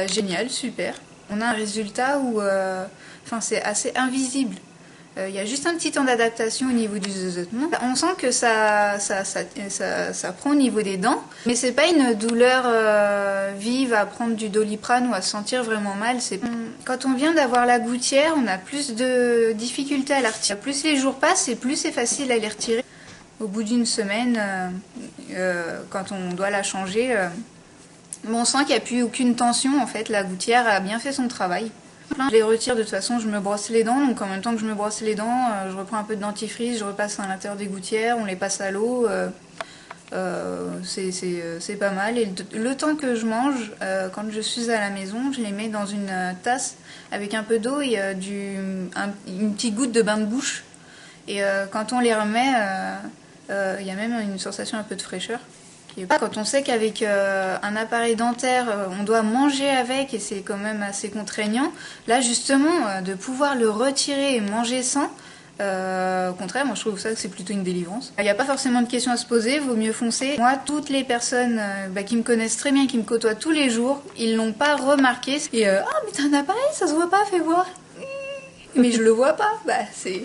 Génial, super. On a un résultat où c'est assez invisible. Il y a juste un petit temps d'adaptation au niveau du zozotement. On sent que ça prend au niveau des dents, mais c'est pas une douleur vive à prendre du Doliprane ou à se sentir vraiment mal. Quand on vient d'avoir la gouttière, on a plus de difficultés à la retirer. Plus les jours passent et plus c'est facile à les retirer. Au bout d'une semaine, quand on doit la changer, on sent qu'il n'y a plus aucune tension. En fait, la gouttière a bien fait son travail. Je les retire, de toute façon je me brosse les dents, donc en même temps que je me brosse les dents, je reprends un peu de dentifrice, je repasse à l'intérieur des gouttières, on les passe à l'eau, c'est pas mal. Et le temps que je mange, quand je suis à la maison, je les mets dans une tasse avec un peu d'eau et une petite goutte de bain de bouche. Et quand on les remet, il y a même une sensation un peu de fraîcheur. Quand on sait qu'avec un appareil dentaire, on doit manger avec et c'est quand même assez contraignant, là justement, de pouvoir le retirer et manger sans, au contraire, moi je trouve ça que c'est plutôt une délivrance. Il n'y a pas forcément de questions à se poser, vaut mieux foncer. Moi, toutes les personnes qui me connaissent très bien, qui me côtoient tous les jours, ils l'ont pas remarqué. Et ah mais t'as un appareil, ça se voit pas, fais voir. Mais je le vois pas, c'est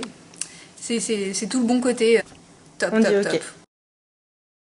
tout le bon côté. Top, top, top.